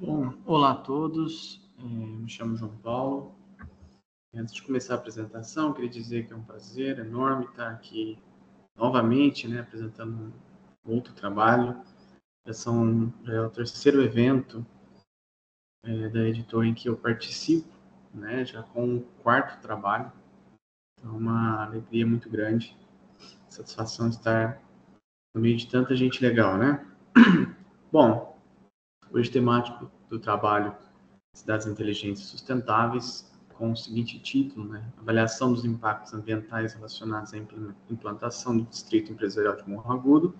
Bom, olá a todos, me chamo João Paulo. Antes de começar a apresentação, queria dizer que é um prazer enorme estar aqui novamente, apresentando um outro trabalho. Já é o terceiro evento da editora em que eu participo, já com o quarto trabalho. Então, é uma alegria muito grande, satisfação de estar no meio de tanta gente legal, né? Bom, hoje temático do trabalho Cidades Inteligentes e Sustentáveis, com o seguinte título, Avaliação dos impactos ambientais relacionados à implantação do Distrito Empresarial de Morro Agudo,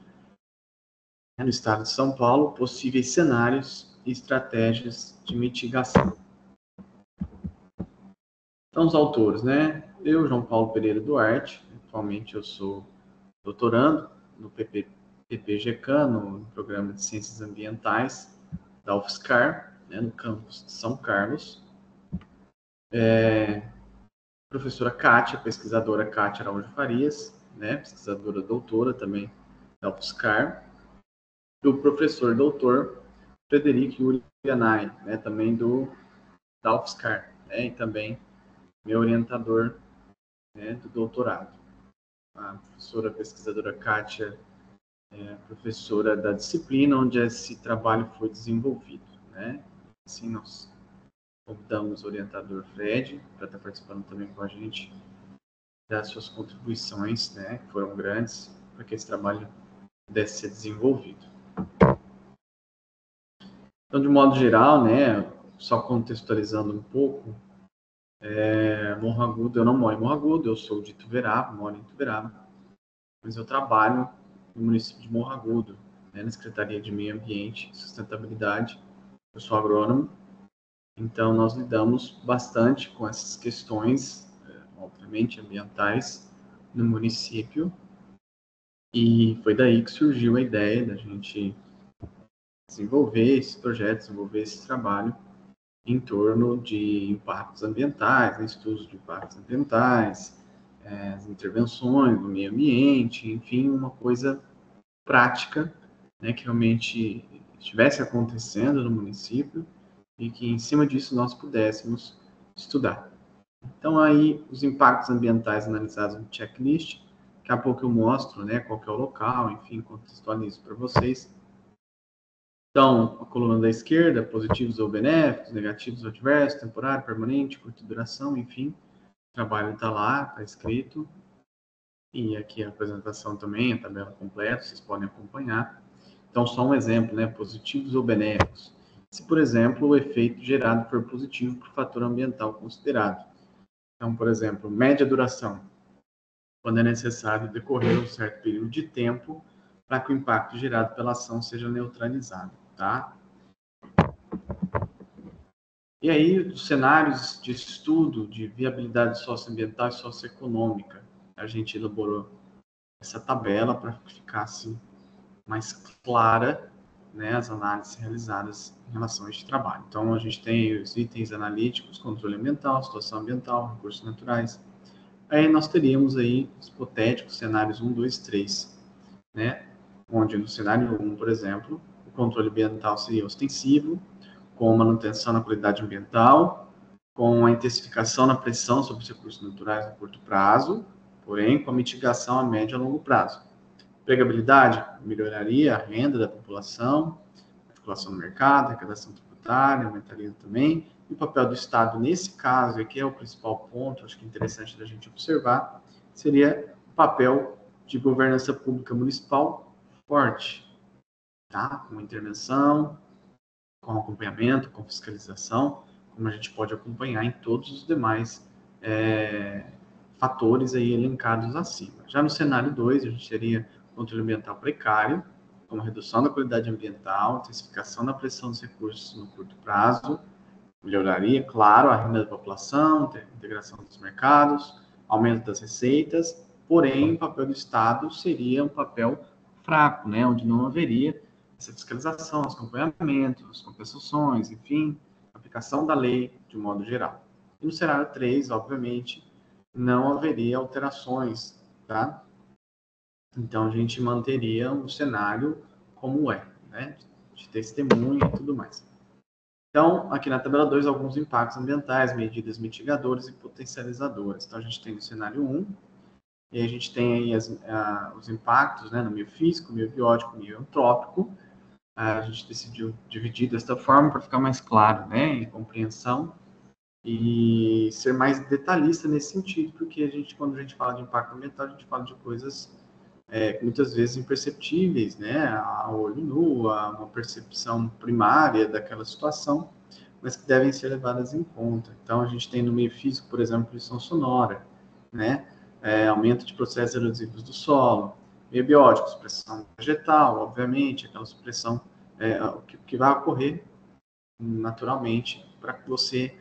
no estado de São Paulo, possíveis cenários e estratégias de mitigação. Então, os autores, Eu, João Paulo Pereira Duarte, atualmente eu sou doutorando no PPGCAM, no Programa de Ciências Ambientais da UFSCar, no campus de São Carlos. Professora Kátia, pesquisadora Kátia Araújo Farias, pesquisadora doutora também da UFSCar, e o professor doutor Frederico Yuri Yanai, também da UFSCar, e também meu orientador do doutorado. A professora pesquisadora Kátia é professora da disciplina onde esse trabalho foi desenvolvido. Assim, nós convidamos o orientador Fred para estar participando também com a gente das suas contribuições, que foram grandes, para que esse trabalho pudesse ser desenvolvido. Então, de modo geral, só contextualizando um pouco, Morro Agudo, eu não moro em Morro Agudo, eu sou de Ituverava, moro em Ituverava, mas eu trabalho no município de Morro Agudo, na Secretaria de Meio Ambiente e Sustentabilidade. Eu sou agrônomo, então nós lidamos bastante com essas questões, obviamente, ambientais no município. E foi daí que surgiu a ideia da gente desenvolver esse projeto, desenvolver esse trabalho em torno de impactos ambientais, estudos de impactos ambientais, as intervenções no meio ambiente, enfim, uma coisa prática, que realmente estivesse acontecendo no município e que, em cima disso, nós pudéssemos estudar. Então, aí, os impactos ambientais analisados no checklist. Daqui a pouco eu mostro, qual que é o local, enfim, contextualizo para vocês. Então, a coluna da esquerda, positivos ou benéficos, negativos ou adversos, temporário, permanente, curta duração, enfim. O trabalho está lá, está escrito. E aqui a apresentação também, a tabela completa, vocês podem acompanhar. Então, só um exemplo, positivos ou benéficos. Se, por exemplo, o efeito gerado for positivo para o fator ambiental considerado. Então, por exemplo, média duração, quando é necessário decorrer um certo período de tempo para que o impacto gerado pela ação seja neutralizado, tá? E aí, os cenários de estudo de viabilidade socioambiental e socioeconômica, a gente elaborou essa tabela para ficar assim mais clara, as análises realizadas em relação a este trabalho. Então, a gente tem os itens analíticos, controle ambiental, situação ambiental, recursos naturais. Aí nós teríamos aí os hipotéticos cenários 1, 2, 3, onde no cenário 1, por exemplo, o controle ambiental seria ostensivo, com manutenção na qualidade ambiental, com a intensificação na pressão sobre os recursos naturais a curto prazo, porém com a mitigação a médio e a longo prazo. Empregabilidade melhoraria a renda da população, articulação no mercado, arrecadação tributária, aumentaria também. E o papel do Estado, nesse caso, e aqui é o principal ponto, acho que é interessante da gente observar, seria o papel de governança pública municipal forte, tá? Com intervenção, com acompanhamento, com fiscalização, como a gente pode acompanhar em todos os demais fatores aí elencados acima. Já no cenário 2, a gente teria controle ambiental precário, como redução da qualidade ambiental, intensificação da pressão dos recursos no curto prazo, melhoraria, claro, a renda da população, integração dos mercados, aumento das receitas, porém, o papel do Estado seria um papel fraco, onde não haveria essa fiscalização, os acompanhamentos, as compensações, enfim, aplicação da lei de um modo geral. E no cenário 3, obviamente, não haveria alterações, tá? Então, a gente manteria um cenário como é, de testemunha e tudo mais. Então, aqui na tabela 2, alguns impactos ambientais, medidas mitigadoras e potencializadoras. Então, a gente tem o cenário 1, e a gente tem aí os impactos, né, no meio físico, meio biótico, meio antrópico. A gente decidiu dividir desta forma para ficar mais claro, né, em compreensão e ser mais detalhista nesse sentido, porque quando a gente fala de impacto ambiental, a gente fala de coisas muitas vezes imperceptíveis, né, a olho nu, a uma percepção primária daquela situação, mas que devem ser levadas em conta. Então, a gente tem no meio físico, por exemplo, poluição sonora, né, aumento de processos erosivos do solo, meio biótico, supressão vegetal, obviamente, aquela supressão que vai ocorrer naturalmente para que você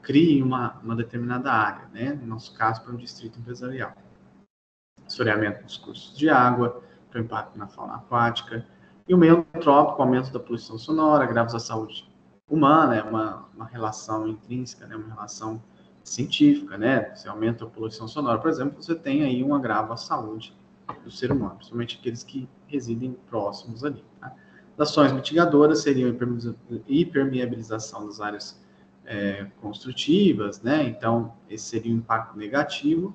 crie uma determinada área, né, no nosso caso, para um distrito empresarial. Assoreamento dos cursos de água, para o impacto na fauna aquática, e o meio antrópico, aumento da poluição sonora, agravos à saúde humana, é uma relação intrínseca, né, uma relação científica, né, se aumenta a poluição sonora, por exemplo, você tem aí um agravo à saúde do ser humano, principalmente aqueles que residem próximos ali. Tá? Ações mitigadoras seriam hipermeabilização das áreas construtivas, né, então esse seria um impacto negativo,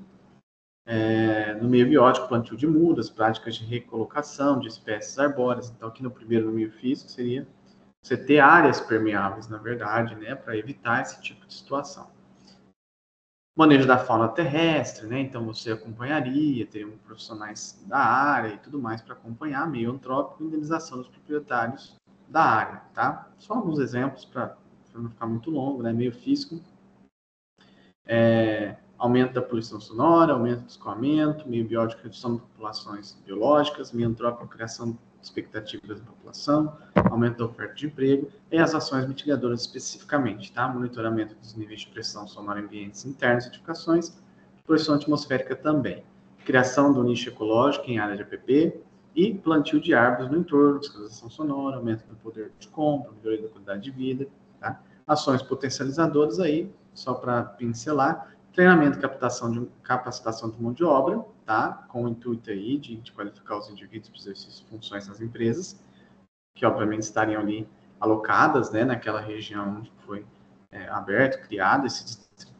no meio biótico, plantio de mudas, práticas de recolocação de espécies arbóreas. Então, aqui no primeiro, no meio físico, seria você ter áreas permeáveis, na verdade, né, para evitar esse tipo de situação. Manejo da fauna terrestre, né, então você acompanharia, teria profissionais da área e tudo mais para acompanhar, meio antrópico, indenização dos proprietários da área, tá? Só alguns exemplos para não ficar muito longo, né, meio físico, aumento da poluição sonora, aumento do escoamento, meio biótico, redução de populações biológicas, meio antrópico, criação de expectativas da população, aumento da oferta de emprego e as ações mitigadoras especificamente, tá? Monitoramento dos níveis de pressão sonora em ambientes internos, edificações, poluição atmosférica também, criação do nicho ecológico em área de APP e plantio de árvores no entorno, fiscalização sonora, aumento do poder de compra, melhoria da qualidade de vida, tá? Ações potencializadoras aí, só para pincelar, treinamento e capacitação de mão de obra, tá? Com o intuito aí de qualificar os indivíduos para exercício de funções nas empresas, que obviamente estariam ali alocadas, né, naquela região onde foi aberto, criado esse distrito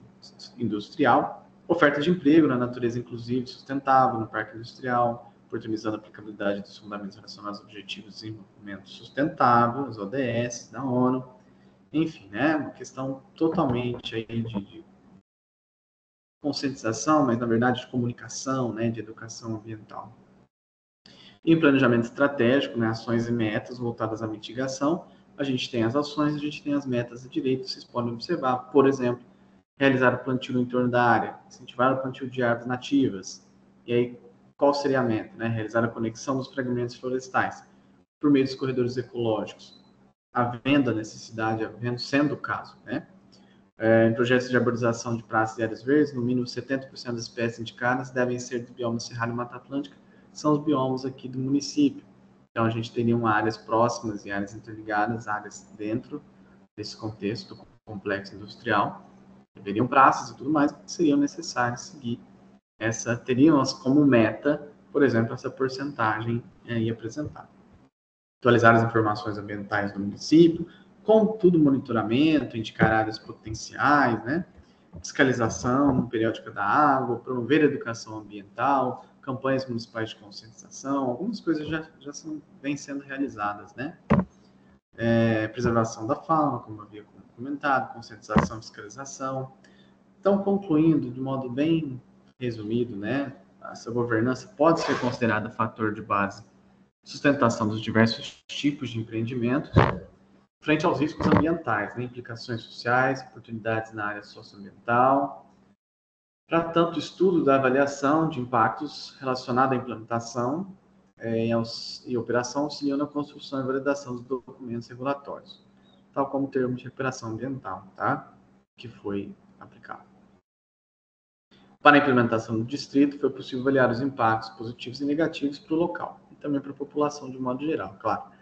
industrial. Oferta de emprego na natureza inclusiva e sustentável no parque industrial, oportunizando a aplicabilidade dos fundamentos relacionados aos Objetivos de Desenvolvimento Sustentável, os ODS, da ONU. Enfim, né, uma questão totalmente aí de conscientização, mas na verdade de comunicação, né, de educação ambiental. Em planejamento estratégico, né, ações e metas voltadas à mitigação, a gente tem as ações, a gente tem as metas e direitos, vocês podem observar, por exemplo, realizar o plantio no entorno da área, incentivar o plantio de árvores nativas, e aí qual seria a meta? Né? Realizar a conexão dos fragmentos florestais por meio dos corredores ecológicos, havendo a necessidade, sendo o caso, né? Em projetos de arborização de praças e áreas verdes, no mínimo 70% das espécies indicadas devem ser do bioma Cerrado e Mata Atlântica, que são os biomas aqui do município. Então, a gente teria áreas próximas e áreas interligadas, áreas dentro desse contexto do complexo industrial, haveriam praças e tudo mais, que seriam necessárias seguir teriam como meta, por exemplo, essa porcentagem aí apresentada. Atualizar as informações ambientais do município, com tudo monitoramento, indicar áreas potenciais, né? Fiscalização periódica da água, promover a educação ambiental, campanhas municipais de conscientização, algumas coisas já vêm sendo realizadas, né? Preservação da fauna, como eu havia comentado, conscientização e fiscalização. Então, concluindo de modo bem resumido, né? Essa governança pode ser considerada fator de base sustentação dos diversos tipos de empreendimentos frente aos riscos ambientais, né, implicações sociais, oportunidades na área socioambiental, para tanto estudo da avaliação de impactos relacionado à implementação e operação, auxiliando a construção e validação dos documentos regulatórios, tal como o termo de recuperação ambiental, tá? Que foi aplicado. Para a implementação do distrito, foi possível avaliar os impactos positivos e negativos para o local, e também para a população de modo geral, claro.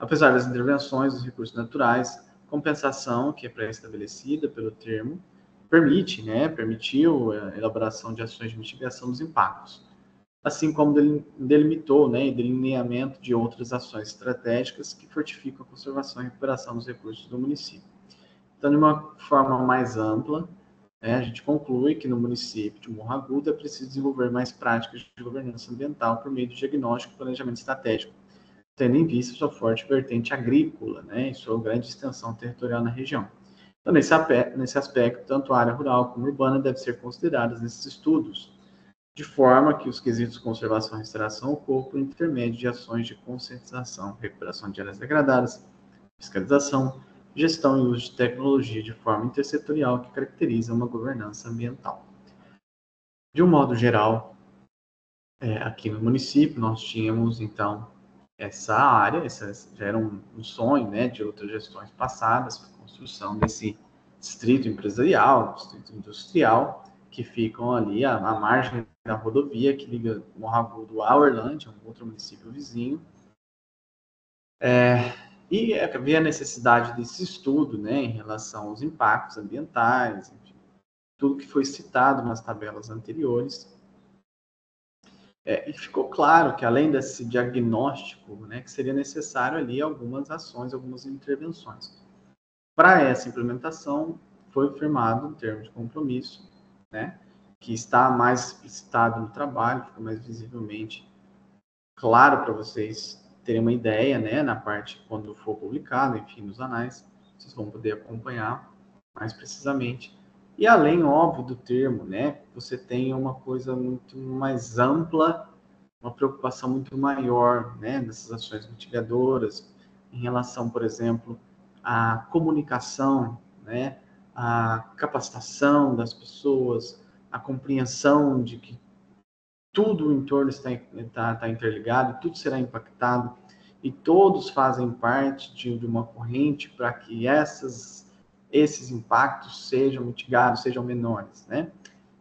Apesar das intervenções dos recursos naturais, compensação, que é pré-estabelecida pelo termo, permitiu a elaboração de ações de mitigação dos impactos, assim como delimitou, né, e delineamento de outras ações estratégicas que fortificam a conservação e recuperação dos recursos do município. Então, de uma forma mais ampla, a gente conclui que no município de Morro Agudo é preciso desenvolver mais práticas de governança ambiental por meio do diagnóstico e planejamento estratégico, tendo em vista sua forte vertente agrícola, né, e sua grande extensão territorial na região. Então, nesse aspecto, tanto a área rural como urbana devem ser consideradas nesses estudos, de forma que os quesitos conservação e restauração ocorram por intermédio de ações de conscientização, recuperação de áreas degradadas, fiscalização, gestão e uso de tecnologia de forma intersetorial que caracteriza uma governança ambiental. De um modo geral, aqui no município nós tínhamos, então, essa área, essa já era um sonho, né, de outras gestões passadas, para a construção desse distrito empresarial, distrito industrial, que ficam ali à margem da rodovia que liga Morro Agudo a Uerlândia, um outro município vizinho. E havia a necessidade desse estudo, né, em relação aos impactos ambientais, enfim, tudo que foi citado nas tabelas anteriores. E ficou claro que, além desse diagnóstico, né, que seria necessário ali algumas ações, algumas intervenções. Para essa implementação, foi firmado um termo de compromisso, né, que está mais explicitado no trabalho, fica mais visivelmente claro para vocês terem uma ideia, né, na parte quando for publicado, enfim, nos anais, vocês vão poder acompanhar mais precisamente. E além, óbvio, do termo, né, você tem uma coisa muito mais ampla, uma preocupação muito maior, né, nessas ações mitigadoras, em relação, por exemplo, à comunicação, né, à capacitação das pessoas, à compreensão de que tudo o entorno está interligado, tudo será impactado, e todos fazem parte de uma corrente para que esses impactos sejam mitigados, sejam menores, né?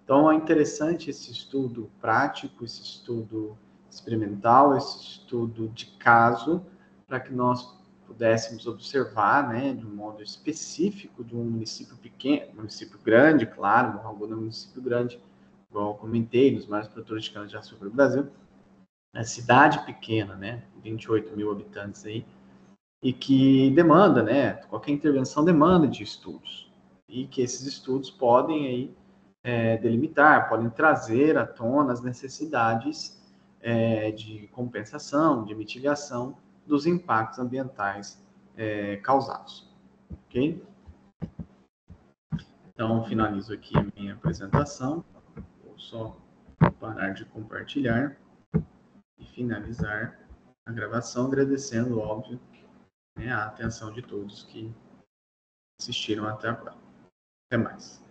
Então, é interessante esse estudo prático, esse estudo experimental, esse estudo de caso, para que nós pudéssemos observar, né, de um modo específico, de um município pequeno, município grande, claro, Morro Agudo é um município grande, igual eu comentei, dos maiores produtores de cana-de-açúcar do Brasil, é cidade pequena, né, 28 mil habitantes aí, e que demanda, né, qualquer intervenção demanda de estudos, e que esses estudos podem aí delimitar, podem trazer à tona as necessidades de compensação, de mitigação dos impactos ambientais causados, ok? Então, finalizo aqui a minha apresentação, vou só parar de compartilhar e finalizar a gravação, agradecendo, óbvio, né, a atenção de todos que assistiram até agora. Até mais.